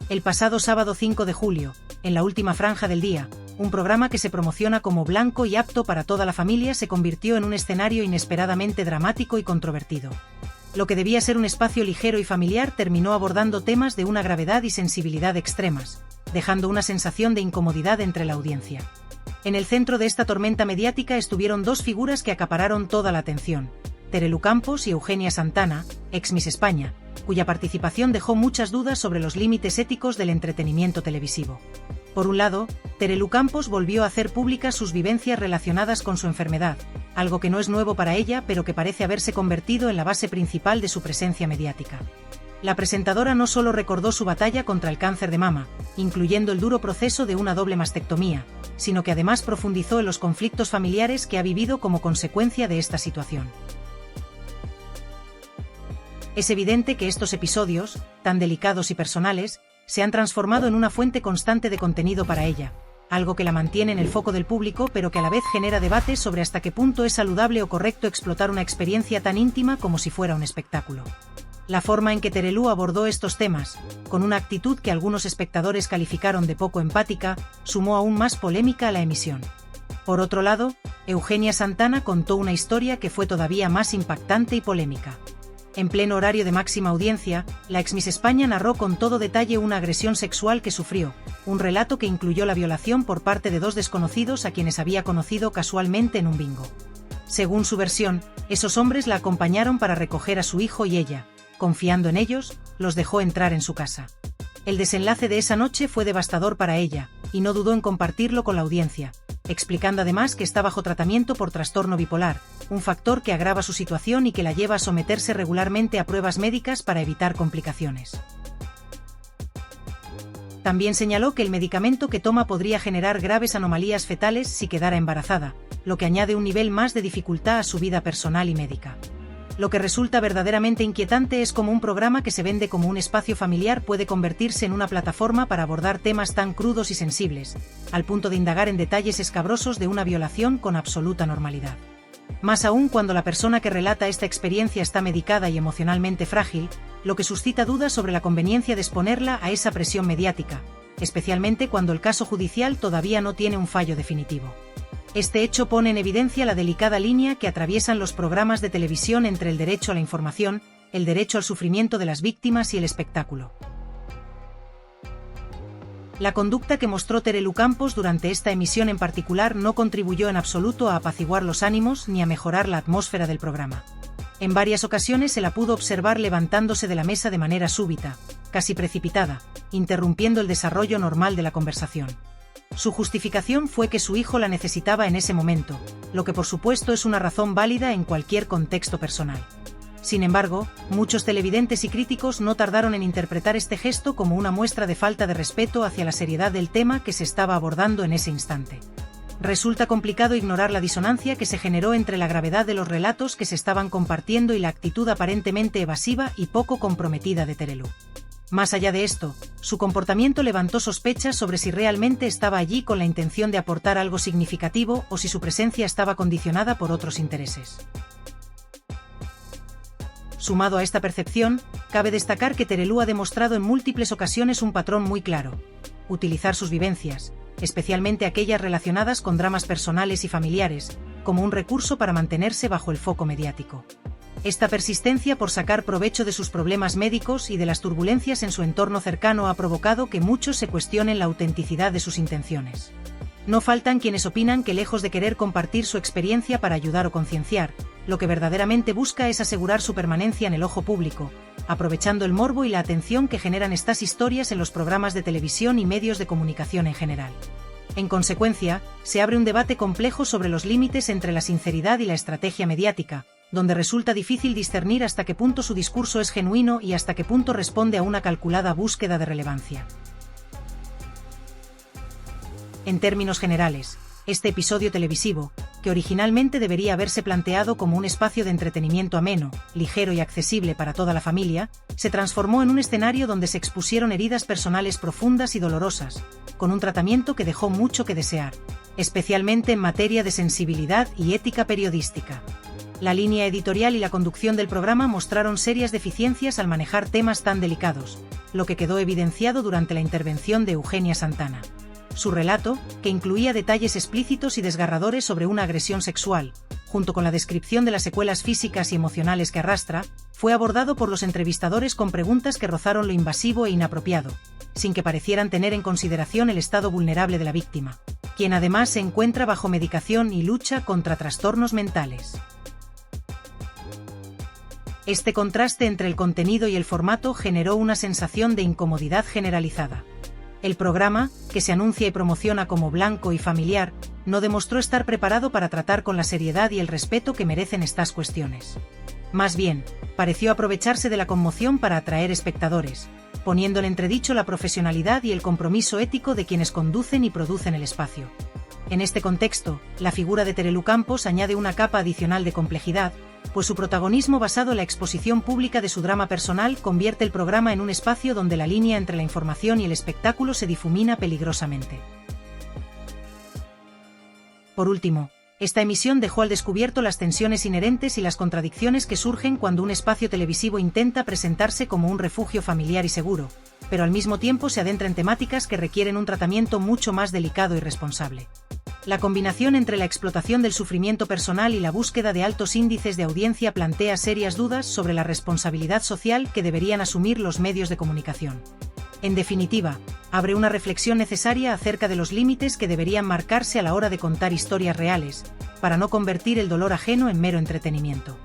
El pasado sábado 5 de julio, en la última franja del día, un programa que se promociona como blanco y apto para toda la familia se convirtió en un escenario inesperadamente dramático y controvertido. Lo que debía ser un espacio ligero y familiar terminó abordando temas de una gravedad y sensibilidad extremas, dejando una sensación de incomodidad entre la audiencia. En el centro de esta tormenta mediática estuvieron dos figuras que acapararon toda la atención: Terelu Campos y Eugenia Santana, ex Miss España, cuya participación dejó muchas dudas sobre los límites éticos del entretenimiento televisivo. Por un lado, Terelu Campos volvió a hacer públicas sus vivencias relacionadas con su enfermedad, algo que no es nuevo para ella pero que parece haberse convertido en la base principal de su presencia mediática. La presentadora no solo recordó su batalla contra el cáncer de mama, incluyendo el duro proceso de una doble mastectomía, sino que además profundizó en los conflictos familiares que ha vivido como consecuencia de esta situación. Es evidente que estos episodios, tan delicados y personales, se han transformado en una fuente constante de contenido para ella, algo que la mantiene en el foco del público pero que a la vez genera debates sobre hasta qué punto es saludable o correcto explotar una experiencia tan íntima como si fuera un espectáculo. La forma en que Terelu abordó estos temas, con una actitud que algunos espectadores calificaron de poco empática, sumó aún más polémica a la emisión. Por otro lado, Eugenia Santana contó una historia que fue todavía más impactante y polémica. En pleno horario de máxima audiencia, la ex Miss España narró con todo detalle una agresión sexual que sufrió, un relato que incluyó la violación por parte de dos desconocidos a quienes había conocido casualmente en un bingo. Según su versión, esos hombres la acompañaron para recoger a su hijo y ella, confiando en ellos, los dejó entrar en su casa. El desenlace de esa noche fue devastador para ella, y no dudó en compartirlo con la audiencia, explicando además que está bajo tratamiento por trastorno bipolar, un factor que agrava su situación y que la lleva a someterse regularmente a pruebas médicas para evitar complicaciones. También señaló que el medicamento que toma podría generar graves anomalías fetales si quedara embarazada, lo que añade un nivel más de dificultad a su vida personal y médica. Lo que resulta verdaderamente inquietante es cómo un programa que se vende como un espacio familiar puede convertirse en una plataforma para abordar temas tan crudos y sensibles, al punto de indagar en detalles escabrosos de una violación con absoluta normalidad. Más aún cuando la persona que relata esta experiencia está medicada y emocionalmente frágil, lo que suscita dudas sobre la conveniencia de exponerla a esa presión mediática, especialmente cuando el caso judicial todavía no tiene un fallo definitivo. Este hecho pone en evidencia la delicada línea que atraviesan los programas de televisión entre el derecho a la información, el derecho al sufrimiento de las víctimas y el espectáculo. La conducta que mostró Terelu Campos durante esta emisión en particular no contribuyó en absoluto a apaciguar los ánimos ni a mejorar la atmósfera del programa. En varias ocasiones se la pudo observar levantándose de la mesa de manera súbita, casi precipitada, interrumpiendo el desarrollo normal de la conversación. Su justificación fue que su hijo la necesitaba en ese momento, lo que por supuesto es una razón válida en cualquier contexto personal. Sin embargo, muchos televidentes y críticos no tardaron en interpretar este gesto como una muestra de falta de respeto hacia la seriedad del tema que se estaba abordando en ese instante. Resulta complicado ignorar la disonancia que se generó entre la gravedad de los relatos que se estaban compartiendo y la actitud aparentemente evasiva y poco comprometida de Terelu. Más allá de esto, su comportamiento levantó sospechas sobre si realmente estaba allí con la intención de aportar algo significativo o si su presencia estaba condicionada por otros intereses. Sumado a esta percepción, cabe destacar que Terelu ha demostrado en múltiples ocasiones un patrón muy claro: utilizar sus vivencias, especialmente aquellas relacionadas con dramas personales y familiares, como un recurso para mantenerse bajo el foco mediático. Esta persistencia por sacar provecho de sus problemas médicos y de las turbulencias en su entorno cercano ha provocado que muchos se cuestionen la autenticidad de sus intenciones. No faltan quienes opinan que lejos de querer compartir su experiencia para ayudar o concienciar, lo que verdaderamente busca es asegurar su permanencia en el ojo público, aprovechando el morbo y la atención que generan estas historias en los programas de televisión y medios de comunicación en general. En consecuencia, se abre un debate complejo sobre los límites entre la sinceridad y la estrategia mediática, donde resulta difícil discernir hasta qué punto su discurso es genuino y hasta qué punto responde a una calculada búsqueda de relevancia. En términos generales, este episodio televisivo, que originalmente debería haberse planteado como un espacio de entretenimiento ameno, ligero y accesible para toda la familia, se transformó en un escenario donde se expusieron heridas personales profundas y dolorosas, con un tratamiento que dejó mucho que desear, especialmente en materia de sensibilidad y ética periodística. La línea editorial y la conducción del programa mostraron serias deficiencias al manejar temas tan delicados, lo que quedó evidenciado durante la intervención de Eugenia Santana. Su relato, que incluía detalles explícitos y desgarradores sobre una agresión sexual, junto con la descripción de las secuelas físicas y emocionales que arrastra, fue abordado por los entrevistadores con preguntas que rozaron lo invasivo e inapropiado, sin que parecieran tener en consideración el estado vulnerable de la víctima, quien además se encuentra bajo medicación y lucha contra trastornos mentales. Este contraste entre el contenido y el formato generó una sensación de incomodidad generalizada. El programa, que se anuncia y promociona como blanco y familiar, no demostró estar preparado para tratar con la seriedad y el respeto que merecen estas cuestiones. Más bien, pareció aprovecharse de la conmoción para atraer espectadores, poniendo en entredicho la profesionalidad y el compromiso ético de quienes conducen y producen el espacio. En este contexto, la figura de Terelu Campos añade una capa adicional de complejidad, pues su protagonismo basado en la exposición pública de su drama personal convierte el programa en un espacio donde la línea entre la información y el espectáculo se difumina peligrosamente. Por último, esta emisión dejó al descubierto las tensiones inherentes y las contradicciones que surgen cuando un espacio televisivo intenta presentarse como un refugio familiar y seguro, pero al mismo tiempo se adentra en temáticas que requieren un tratamiento mucho más delicado y responsable. La combinación entre la explotación del sufrimiento personal y la búsqueda de altos índices de audiencia plantea serias dudas sobre la responsabilidad social que deberían asumir los medios de comunicación. En definitiva, abre una reflexión necesaria acerca de los límites que deberían marcarse a la hora de contar historias reales, para no convertir el dolor ajeno en mero entretenimiento.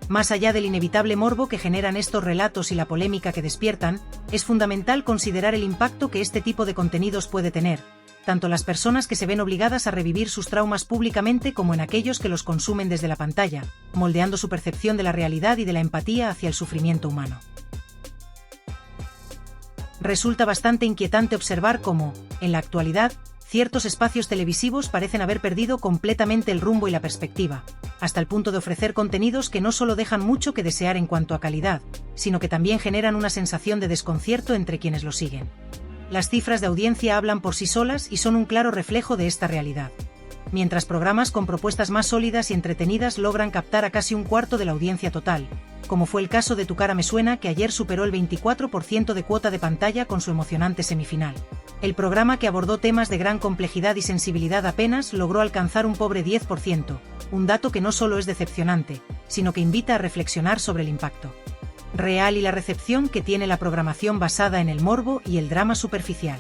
Más allá del inevitable morbo que generan estos relatos y la polémica que despiertan, es fundamental considerar el impacto que este tipo de contenidos puede tener, tanto las personas que se ven obligadas a revivir sus traumas públicamente como en aquellos que los consumen desde la pantalla, moldeando su percepción de la realidad y de la empatía hacia el sufrimiento humano. Resulta bastante inquietante observar cómo, en la actualidad, ciertos espacios televisivos parecen haber perdido completamente el rumbo y la perspectiva, hasta el punto de ofrecer contenidos que no solo dejan mucho que desear en cuanto a calidad, sino que también generan una sensación de desconcierto entre quienes lo siguen. Las cifras de audiencia hablan por sí solas y son un claro reflejo de esta realidad. Mientras programas con propuestas más sólidas y entretenidas logran captar a casi un cuarto de la audiencia total, como fue el caso de Tu cara me suena, que ayer superó el 24% de cuota de pantalla con su emocionante semifinal. El programa, que abordó temas de gran complejidad y sensibilidad, apenas logró alcanzar un pobre 10%, un dato que no solo es decepcionante, sino que invita a reflexionar sobre el impacto real y la recepción que tiene la programación basada en el morbo y el drama superficial.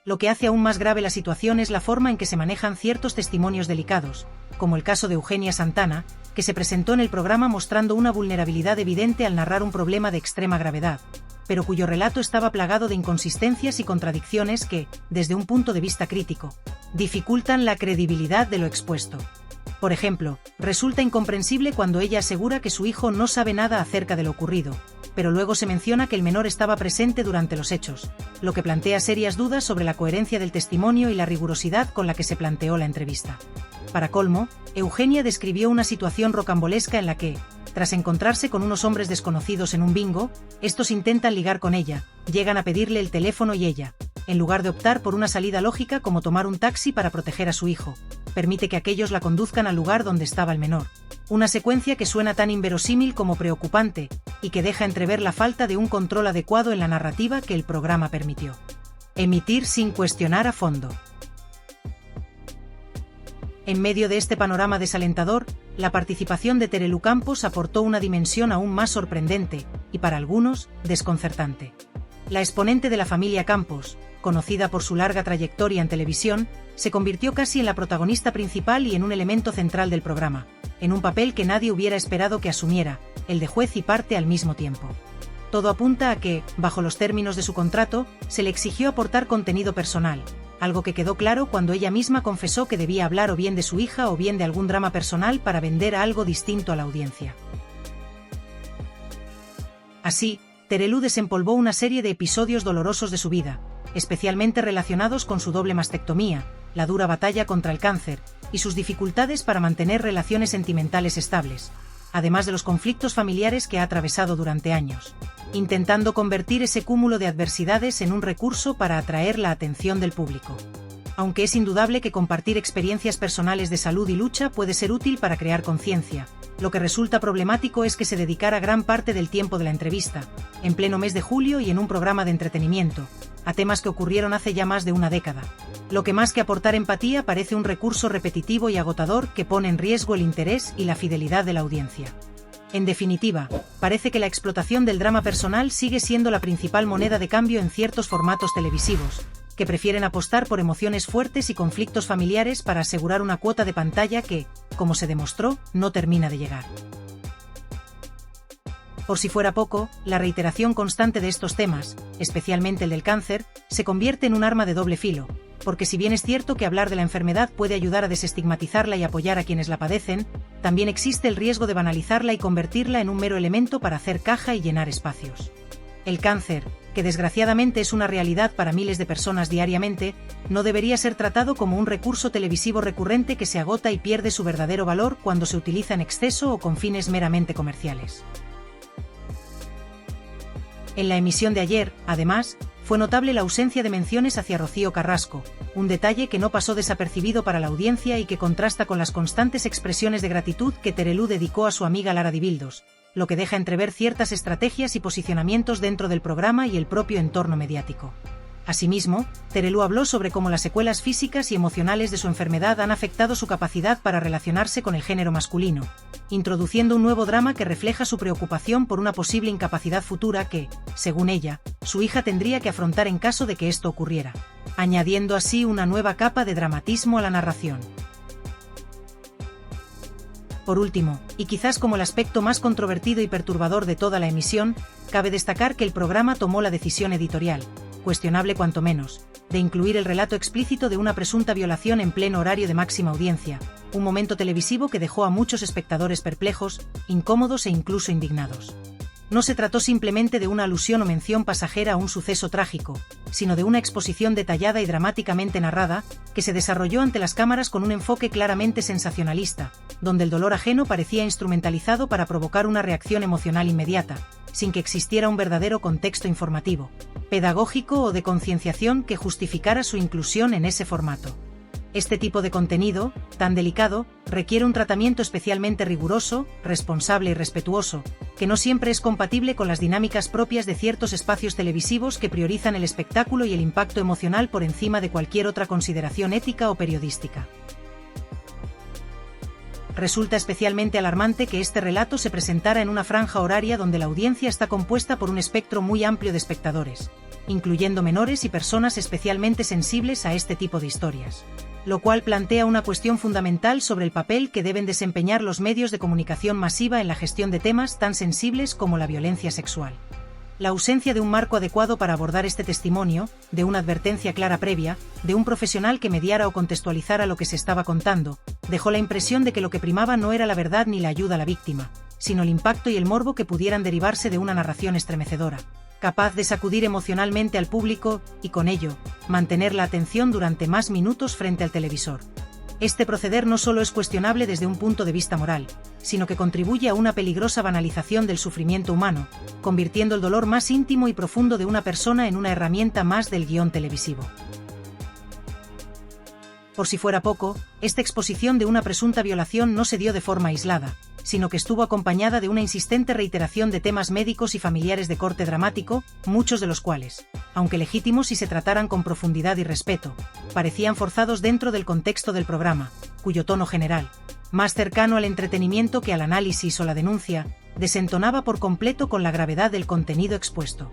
Lo que hace aún más grave la situación es la forma en que se manejan ciertos testimonios delicados, como el caso de Eugenia Santana, que se presentó en el programa mostrando una vulnerabilidad evidente al narrar un problema de extrema gravedad, pero cuyo relato estaba plagado de inconsistencias y contradicciones que, desde un punto de vista crítico, dificultan la credibilidad de lo expuesto. Por ejemplo, resulta incomprensible cuando ella asegura que su hijo no sabe nada acerca de lo ocurrido, pero luego se menciona que el menor estaba presente durante los hechos, lo que plantea serias dudas sobre la coherencia del testimonio y la rigurosidad con la que se planteó la entrevista. Para colmo, Eugenia describió una situación rocambolesca en la que, tras encontrarse con unos hombres desconocidos en un bingo, estos intentan ligar con ella, llegan a pedirle el teléfono y ella, en lugar de optar por una salida lógica como tomar un taxi para proteger a su hijo, permite que aquellos la conduzcan al lugar donde estaba el menor. Una secuencia que suena tan inverosímil como preocupante, y que deja entrever la falta de un control adecuado en la narrativa que el programa permitió emitir sin cuestionar a fondo. En medio de este panorama desalentador, la participación de Terelu Campos aportó una dimensión aún más sorprendente, y para algunos, desconcertante. La exponente de la familia Campos, conocida por su larga trayectoria en televisión, se convirtió casi en la protagonista principal y en un elemento central del programa, en un papel que nadie hubiera esperado que asumiera, el de juez y parte al mismo tiempo. Todo apunta a que, bajo los términos de su contrato, se le exigió aportar contenido personal, algo que quedó claro cuando ella misma confesó que debía hablar o bien de su hija o bien de algún drama personal para vender algo distinto a la audiencia. Así, Terelu desempolvó una serie de episodios dolorosos de su vida, especialmente relacionados con su doble mastectomía, la dura batalla contra el cáncer, y sus dificultades para mantener relaciones sentimentales estables, además de los conflictos familiares que ha atravesado durante años, intentando convertir ese cúmulo de adversidades en un recurso para atraer la atención del público. Aunque es indudable que compartir experiencias personales de salud y lucha puede ser útil para crear conciencia, lo que resulta problemático es que se dedicara gran parte del tiempo de la entrevista, en pleno mes de julio y en un programa de entretenimiento, a temas que ocurrieron hace ya más de una década. Lo que más que aportar empatía parece un recurso repetitivo y agotador que pone en riesgo el interés y la fidelidad de la audiencia. En definitiva, parece que la explotación del drama personal sigue siendo la principal moneda de cambio en ciertos formatos televisivos, que prefieren apostar por emociones fuertes y conflictos familiares para asegurar una cuota de pantalla que, como se demostró, no termina de llegar. Por si fuera poco, la reiteración constante de estos temas, especialmente el del cáncer, se convierte en un arma de doble filo, porque si bien es cierto que hablar de la enfermedad puede ayudar a desestigmatizarla y apoyar a quienes la padecen, también existe el riesgo de banalizarla y convertirla en un mero elemento para hacer caja y llenar espacios. El cáncer, que desgraciadamente es una realidad para miles de personas diariamente, no debería ser tratado como un recurso televisivo recurrente que se agota y pierde su verdadero valor cuando se utiliza en exceso o con fines meramente comerciales. En la emisión de ayer, además, fue notable la ausencia de menciones hacia Rocío Carrasco, un detalle que no pasó desapercibido para la audiencia y que contrasta con las constantes expresiones de gratitud que Terelú dedicó a su amiga Lara Dibildos, lo que deja entrever ciertas estrategias y posicionamientos dentro del programa y el propio entorno mediático. Asimismo, Terelú habló sobre cómo las secuelas físicas y emocionales de su enfermedad han afectado su capacidad para relacionarse con el género masculino, introduciendo un nuevo drama que refleja su preocupación por una posible incapacidad futura que, según ella, su hija tendría que afrontar en caso de que esto ocurriera, añadiendo así una nueva capa de dramatismo a la narración. Por último, y quizás como el aspecto más controvertido y perturbador de toda la emisión, cabe destacar que el programa tomó la decisión editorial, cuestionable cuanto menos, de incluir el relato explícito de una presunta violación en pleno horario de máxima audiencia, un momento televisivo que dejó a muchos espectadores perplejos, incómodos e incluso indignados. No se trató simplemente de una alusión o mención pasajera a un suceso trágico, sino de una exposición detallada y dramáticamente narrada, que se desarrolló ante las cámaras con un enfoque claramente sensacionalista, donde el dolor ajeno parecía instrumentalizado para provocar una reacción emocional inmediata, sin que existiera un verdadero contexto informativo, pedagógico o de concienciación que justificara su inclusión en ese formato. Este tipo de contenido, tan delicado, requiere un tratamiento especialmente riguroso, responsable y respetuoso, que no siempre es compatible con las dinámicas propias de ciertos espacios televisivos que priorizan el espectáculo y el impacto emocional por encima de cualquier otra consideración ética o periodística. Resulta especialmente alarmante que este relato se presentara en una franja horaria donde la audiencia está compuesta por un espectro muy amplio de espectadores, incluyendo menores y personas especialmente sensibles a este tipo de historias, lo cual plantea una cuestión fundamental sobre el papel que deben desempeñar los medios de comunicación masiva en la gestión de temas tan sensibles como la violencia sexual. La ausencia de un marco adecuado para abordar este testimonio, de una advertencia clara previa, de un profesional que mediara o contextualizara lo que se estaba contando, dejó la impresión de que lo que primaba no era la verdad ni la ayuda a la víctima, sino el impacto y el morbo que pudieran derivarse de una narración estremecedora, capaz de sacudir emocionalmente al público y, con ello, mantener la atención durante más minutos frente al televisor. Este proceder no solo es cuestionable desde un punto de vista moral, sino que contribuye a una peligrosa banalización del sufrimiento humano, convirtiendo el dolor más íntimo y profundo de una persona en una herramienta más del guión televisivo. Por si fuera poco, esta exposición de una presunta violación no se dio de forma aislada, sino que estuvo acompañada de una insistente reiteración de temas médicos y familiares de corte dramático, muchos de los cuales, aunque legítimos si se trataran con profundidad y respeto, parecían forzados dentro del contexto del programa, cuyo tono general, más cercano al entretenimiento que al análisis o la denuncia, desentonaba por completo con la gravedad del contenido expuesto.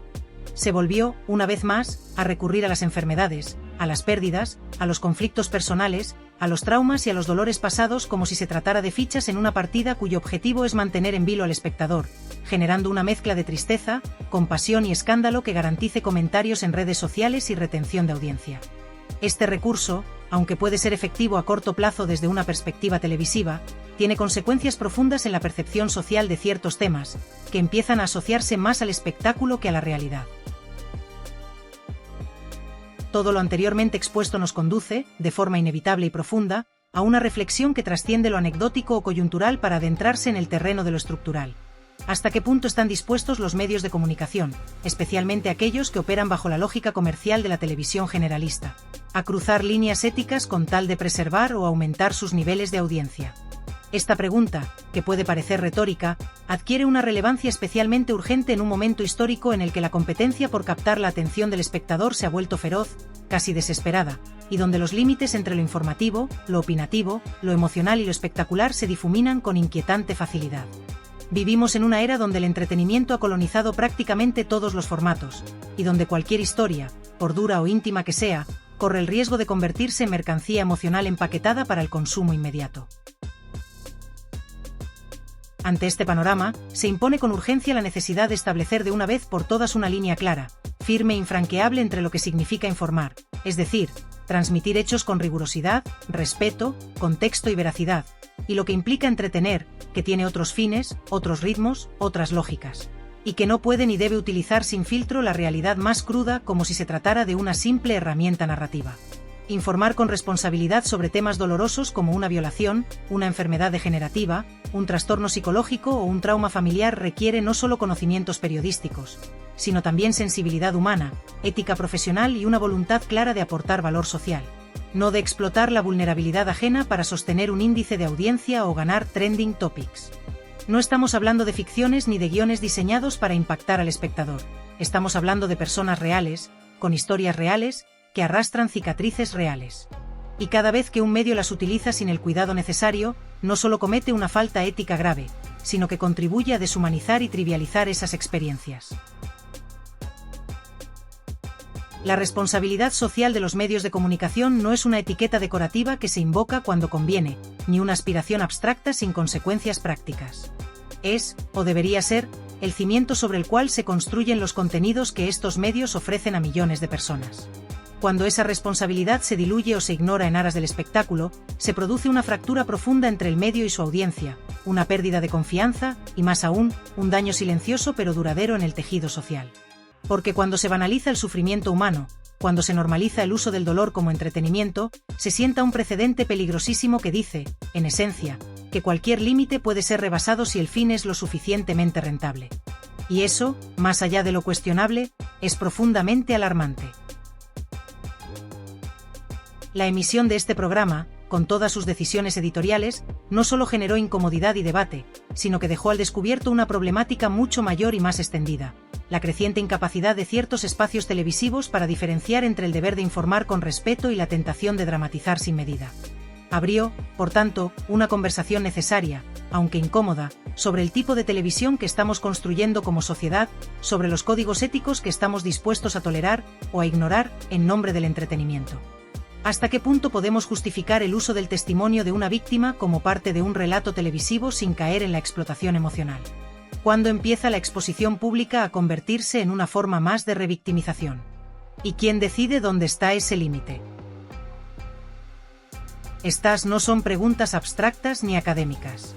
Se volvió, una vez más, a recurrir a las enfermedades, a las pérdidas, a los conflictos personales, a los traumas y a los dolores pasados como si se tratara de fichas en una partida cuyo objetivo es mantener en vilo al espectador, generando una mezcla de tristeza, compasión y escándalo que garantice comentarios en redes sociales y retención de audiencia. Este recurso, aunque puede ser efectivo a corto plazo desde una perspectiva televisiva, tiene consecuencias profundas en la percepción social de ciertos temas, que empiezan a asociarse más al espectáculo que a la realidad. Todo lo anteriormente expuesto nos conduce, de forma inevitable y profunda, a una reflexión que trasciende lo anecdótico o coyuntural para adentrarse en el terreno de lo estructural. ¿Hasta qué punto están dispuestos los medios de comunicación, especialmente aquellos que operan bajo la lógica comercial de la televisión generalista, a cruzar líneas éticas con tal de preservar o aumentar sus niveles de audiencia? Esta pregunta, que puede parecer retórica, adquiere una relevancia especialmente urgente en un momento histórico en el que la competencia por captar la atención del espectador se ha vuelto feroz, casi desesperada, y donde los límites entre lo informativo, lo opinativo, lo emocional y lo espectacular se difuminan con inquietante facilidad. Vivimos en una era donde el entretenimiento ha colonizado prácticamente todos los formatos, y donde cualquier historia, por dura o íntima que sea, corre el riesgo de convertirse en mercancía emocional empaquetada para el consumo inmediato. Ante este panorama, se impone con urgencia la necesidad de establecer de una vez por todas una línea clara, firme e infranqueable entre lo que significa informar, es decir, transmitir hechos con rigurosidad, respeto, contexto y veracidad, y lo que implica entretener, que tiene otros fines, otros ritmos, otras lógicas, y que no puede ni debe utilizar sin filtro la realidad más cruda como si se tratara de una simple herramienta narrativa. Informar con responsabilidad sobre temas dolorosos como una violación, una enfermedad degenerativa, un trastorno psicológico o un trauma familiar requiere no solo conocimientos periodísticos, sino también sensibilidad humana, ética profesional y una voluntad clara de aportar valor social, no de explotar la vulnerabilidad ajena para sostener un índice de audiencia o ganar trending topics. No estamos hablando de ficciones ni de guiones diseñados para impactar al espectador, estamos hablando de personas reales, con historias reales, que arrastran cicatrices reales. Y cada vez que un medio las utiliza sin el cuidado necesario, no solo comete una falta ética grave, sino que contribuye a deshumanizar y trivializar esas experiencias. La responsabilidad social de los medios de comunicación no es una etiqueta decorativa que se invoca cuando conviene, ni una aspiración abstracta sin consecuencias prácticas. Es, o debería ser, el cimiento sobre el cual se construyen los contenidos que estos medios ofrecen a millones de personas. Cuando esa responsabilidad se diluye o se ignora en aras del espectáculo, se produce una fractura profunda entre el medio y su audiencia, una pérdida de confianza y, más aún, un daño silencioso pero duradero en el tejido social. Porque cuando se banaliza el sufrimiento humano, cuando se normaliza el uso del dolor como entretenimiento, se sienta un precedente peligrosísimo que dice, en esencia, que cualquier límite puede ser rebasado si el fin es lo suficientemente rentable. Y eso, más allá de lo cuestionable, es profundamente alarmante. La emisión de este programa, con todas sus decisiones editoriales, no solo generó incomodidad y debate, sino que dejó al descubierto una problemática mucho mayor y más extendida: la creciente incapacidad de ciertos espacios televisivos para diferenciar entre el deber de informar con respeto y la tentación de dramatizar sin medida. Abrió, por tanto, una conversación necesaria, aunque incómoda, sobre el tipo de televisión que estamos construyendo como sociedad, sobre los códigos éticos que estamos dispuestos a tolerar o a ignorar en nombre del entretenimiento. ¿Hasta qué punto podemos justificar el uso del testimonio de una víctima como parte de un relato televisivo sin caer en la explotación emocional? ¿Cuándo empieza la exposición pública a convertirse en una forma más de revictimización? ¿Y quién decide dónde está ese límite? Estas no son preguntas abstractas ni académicas.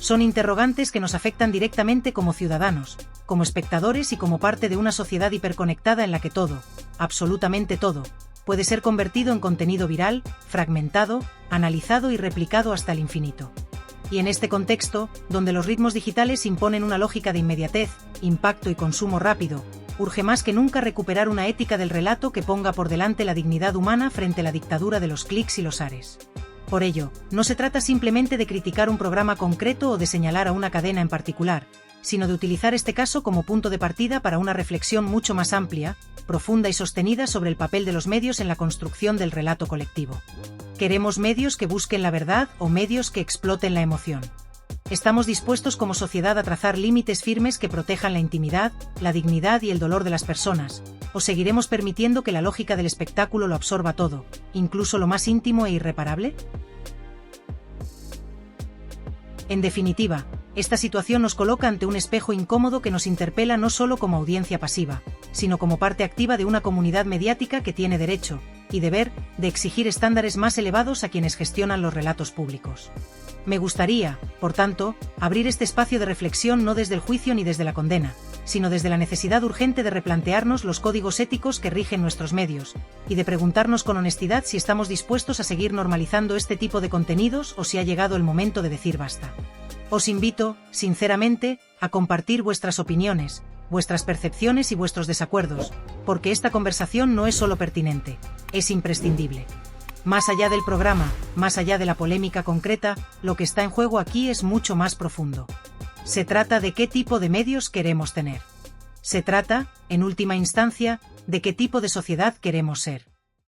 Son interrogantes que nos afectan directamente como ciudadanos, como espectadores y como parte de una sociedad hiperconectada en la que todo, absolutamente todo, puede ser convertido en contenido viral, fragmentado, analizado y replicado hasta el infinito. Y en este contexto, donde los ritmos digitales imponen una lógica de inmediatez, impacto y consumo rápido, urge más que nunca recuperar una ética del relato que ponga por delante la dignidad humana frente a la dictadura de los clics y los ares. Por ello, no se trata simplemente de criticar un programa concreto o de señalar a una cadena en particular, sino de utilizar este caso como punto de partida para una reflexión mucho más amplia, profunda y sostenida sobre el papel de los medios en la construcción del relato colectivo. ¿Queremos medios que busquen la verdad o medios que exploten la emoción? ¿Estamos dispuestos como sociedad a trazar límites firmes que protejan la intimidad, la dignidad y el dolor de las personas? ¿O seguiremos permitiendo que la lógica del espectáculo lo absorba todo, incluso lo más íntimo e irreparable? En definitiva, esta situación nos coloca ante un espejo incómodo que nos interpela no solo como audiencia pasiva, sino como parte activa de una comunidad mediática que tiene derecho y deber de exigir estándares más elevados a quienes gestionan los relatos públicos. Me gustaría, por tanto, abrir este espacio de reflexión no desde el juicio ni desde la condena, sino desde la necesidad urgente de replantearnos los códigos éticos que rigen nuestros medios, y de preguntarnos con honestidad si estamos dispuestos a seguir normalizando este tipo de contenidos o si ha llegado el momento de decir basta. Os invito, sinceramente, a compartir vuestras opiniones, vuestras percepciones y vuestros desacuerdos, porque esta conversación no es solo pertinente, es imprescindible. Más allá del programa, más allá de la polémica concreta, lo que está en juego aquí es mucho más profundo. Se trata de qué tipo de medios queremos tener. Se trata, en última instancia, de qué tipo de sociedad queremos ser.